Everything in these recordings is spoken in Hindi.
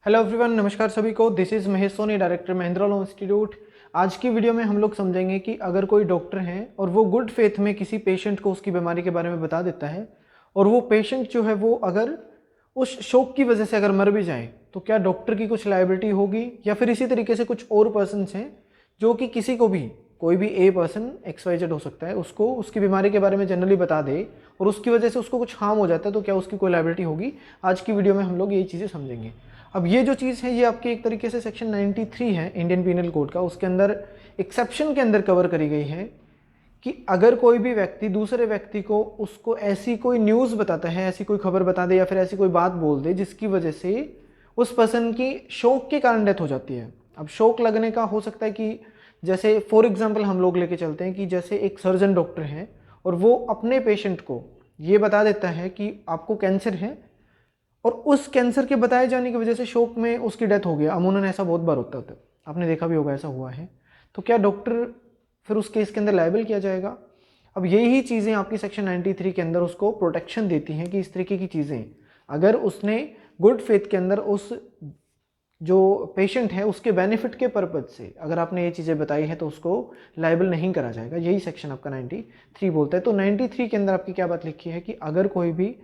हेलो एवरीवन, नमस्कार सभी को। This is Mahesh Soni, director Mahindra law institute. आज की वीडियो में हम लोग समझेंगे कि अगर कोई डॉक्टर है और वो गुड फेथ में किसी पेशेंट को उसकी बीमारी के बारे में बता देता है और वो पेशेंट जो है वो अगर उस शौक की वजह से अगर मर भी जाए तो क्या डॉक्टर की कुछ लायबिलिटी होगी, या फिर इसी तरीके से कुछ और पर्सनस हैं जो कि किसी को भी, कोई भी ए पर्सन XYZ हो सकता है, उसको उसकी बीमारी के बारे में जनरली बता दे और उसकी वजह से उसको कुछ हार्म हो जाता है, तो क्या उसकी कोई लायबिलिटी होगी। आज की वीडियो में हम लोग यही चीज़ें समझेंगे। अब ये जो चीज़ है ये आपके एक तरीके से सेक्शन 93 है इंडियन पीनल कोड का, उसके अंदर एक्सेप्शन के अंदर कवर करी गई है कि अगर कोई भी व्यक्ति दूसरे व्यक्ति को उसको ऐसी कोई न्यूज़ बताता है, ऐसी कोई खबर बता दे या फिर ऐसी कोई बात बोल दे जिसकी वजह से उस पर्सन की शौक के कारण डेथ हो जाती है। अब शौक लगने का हो सकता है कि जैसे फॉर एग्जांपल हम लोग लेके चलते हैं कि जैसे एक सर्जन डॉक्टर है और वो अपने पेशेंट को ये बता देता है कि आपको कैंसर है और उस कैंसर के बताए जाने की वजह से शौक में उसकी डेथ हो गया। अमूमन ऐसा बहुत बार होता है, आपने देखा भी होगा ऐसा हुआ है। तो क्या डॉक्टर फिर उस केस के अंदर लायबल किया जाएगा? अब यही चीज़ें आपकी सेक्शन 93 के अंदर उसको प्रोटेक्शन देती हैं कि इस तरीके की चीज़ें अगर उसने गुड फेथ के अंदर उस जो पेशेंट है उसके बेनिफिट के पर्पज से अगर आपने ये चीज़ें बताई है तो उसको लायबल नहीं करा जाएगा। यही सेक्शन आपका 93 बोलता है। तो 93 के अंदर आपकी क्या बात लिखी है कि अगर कोई भी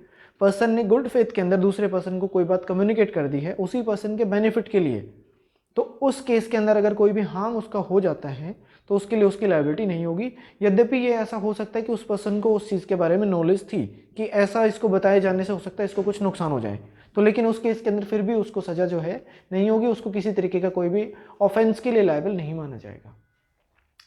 पर्सन ने गुड फेथ के अंदर दूसरे पर्सन को कोई बात कम्युनिकेट कर दी है उसी पर्सन के बेनिफिट के लिए, तो उस केस के अंदर अगर कोई भी हार्म उसका हो जाता है तो उसके लिए उसकी लायबिलिटी नहीं होगी। यद्यपि ये ऐसा हो सकता है कि उस पर्सन को उस चीज़ के बारे में नॉलेज थी कि ऐसा इसको बताए जाने से हो सकता है इसको कुछ नुकसान हो जाए, तो लेकिन उस केस के अंदर फिर भी उसको सज़ा जो है नहीं होगी, उसको किसी तरीके का कोई भी ऑफेंस के लिए लायबल नहीं माना जाएगा।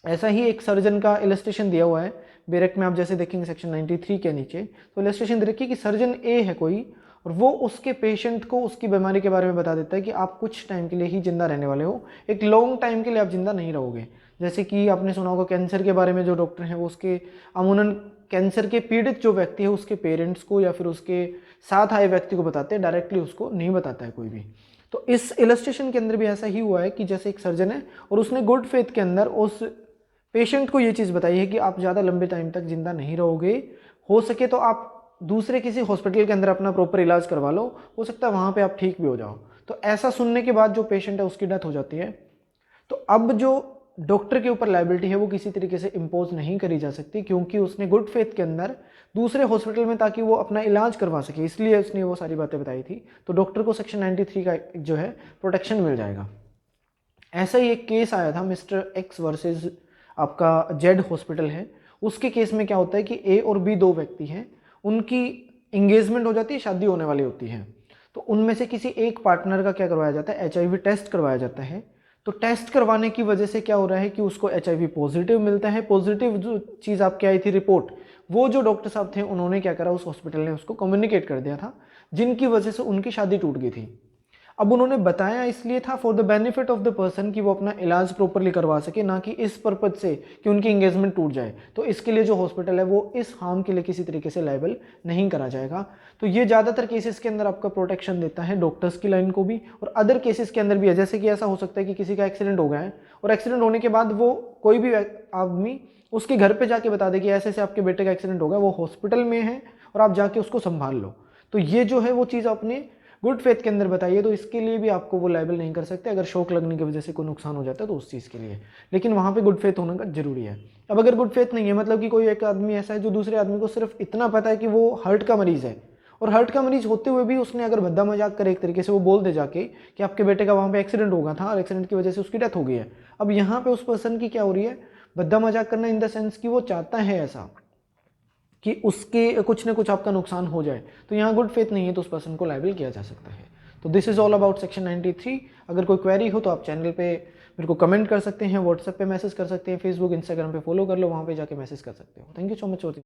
ऐसा ही एक सर्जन का इलस्ट्रेशन दिया हुआ है बेरेक्ट में, आप जैसे देखेंगे सेक्शन 93 के नीचे, तो इलस्ट्रेशन दे रखी है कि सर्जन ए है कोई और वो उसके पेशेंट को उसकी बीमारी के बारे में बता देता है कि आप कुछ टाइम के लिए ही जिंदा रहने वाले हो, एक लॉन्ग टाइम के लिए आप जिंदा नहीं रहोगे। जैसे कि आपने सुना होगा कैंसर के बारे में, जो डॉक्टर हैं वो उसके अमूमन कैंसर के पीड़ित जो व्यक्ति है उसके पेरेंट्स को या फिर उसके साथ आए व्यक्ति को बताते हैं, डायरेक्टली उसको नहीं बताता है कोई भी। तो इस इलस्ट्रेशन के अंदर भी ऐसा ही हुआ है कि जैसे एक सर्जन है और उसने गुड फेथ के अंदर उस पेशेंट को ये चीज़ बताई है कि आप ज़्यादा लंबे टाइम तक जिंदा नहीं रहोगे, हो सके तो आप दूसरे किसी हॉस्पिटल के अंदर अपना प्रॉपर इलाज करवा लो, हो सकता है वहाँ पे आप ठीक भी हो जाओ। तो ऐसा सुनने के बाद जो पेशेंट है उसकी डेथ हो जाती है। तो अब जो डॉक्टर के ऊपर लायबिलिटी है वो किसी तरीके से इम्पोज नहीं करी जा सकती, क्योंकि उसने गुड फेथ के अंदर दूसरे हॉस्पिटल में ताकि वो अपना इलाज करवा सके इसलिए उसने वो सारी बातें बताई थी। तो डॉक्टर को सेक्शन 93 का जो है प्रोटेक्शन मिल जाएगा। ऐसा ही एक केस आया था मिस्टर एक्स वर्सेस आपका जेड हॉस्पिटल है। उसके केस में क्या होता है कि ए और बी दो व्यक्ति हैं, उनकी इंगेजमेंट हो जाती है, शादी होने वाली होती है। तो उनमें से किसी एक पार्टनर का क्या करवाया जाता है, HIV टेस्ट करवाया जाता है। तो टेस्ट करवाने की वजह से क्या हो रहा है कि उसको HIV पॉजिटिव मिलता है। पॉजिटिव जो चीज़ आपकी आई थी रिपोर्ट, वो जो डॉक्टर साहब थे उन्होंने क्या करा, उस हॉस्पिटल ने उसको कम्युनिकेट कर दिया था, जिनकी वजह से उनकी शादी टूट गई थी। अब उन्होंने बताया इसलिए था for the benefit of the person कि वो अपना इलाज प्रॉपरली करवा सके, ना कि इस पर्पज से कि उनकी एंगेजमेंट टूट जाए। तो इसके लिए जो हॉस्पिटल है वो इस हार्म के लिए किसी तरीके से लायबल नहीं करा जाएगा। तो ये ज़्यादातर केसेस के अंदर आपका प्रोटेक्शन देता है डॉक्टर्स की लाइन को भी, और अदर केसेस के अंदर भी है। जैसे कि ऐसा हो सकता है कि किसी का एक्सीडेंट हो गया है और एक्सीडेंट होने के बाद वो कोई भी आदमी उसके घर पर जाके बता दे कि ऐसे ऐसे आपके बेटे का एक्सीडेंट हो गया, वो हॉस्पिटल में है और आप जाके उसको संभाल लो। तो ये जो है वो चीज़ आपने गुड फेथ के अंदर बताइए, तो इसके लिए भी आपको वो लायबल नहीं कर सकते अगर शौक लगने की वजह से कोई नुकसान हो जाता है तो उस चीज़ के लिए। लेकिन वहाँ पे गुड फेथ होने का जरूरी है। अब अगर गुड फेथ नहीं है, मतलब कि कोई एक आदमी ऐसा है जो दूसरे आदमी को सिर्फ इतना पता है कि वो हार्ट का मरीज़ है, और हार्ट का मरीज होते हुए भी उसने अगर भद्दा मजाक करे एक तरीके से, वो बोल दे जाके कि आपके बेटे का वहाँ पे एक्सीडेंट होगा था और एक्सीडेंट की वजह से उसकी डेथ हो गई है। अब यहाँ पे उस पर्सन की क्या हो रही है, भद्दा मजाक करना इन द सेंस कि वो चाहता है ऐसा कि उसके कुछ ना कुछ आपका नुकसान हो जाए, तो यहाँ गुड फेथ नहीं है तो उस पर्सन को लायबल किया जा सकता है। तो this is all about section 93। अगर कोई क्वेरी हो तो आप चैनल पे मेरे को कमेंट कर सकते हैं, व्हाट्सएप पे मैसेज कर सकते हैं, फेसबुक इंस्टाग्राम पे फॉलो कर लो, वहाँ पे जाके मैसेज कर सकते हो। Thank you so much.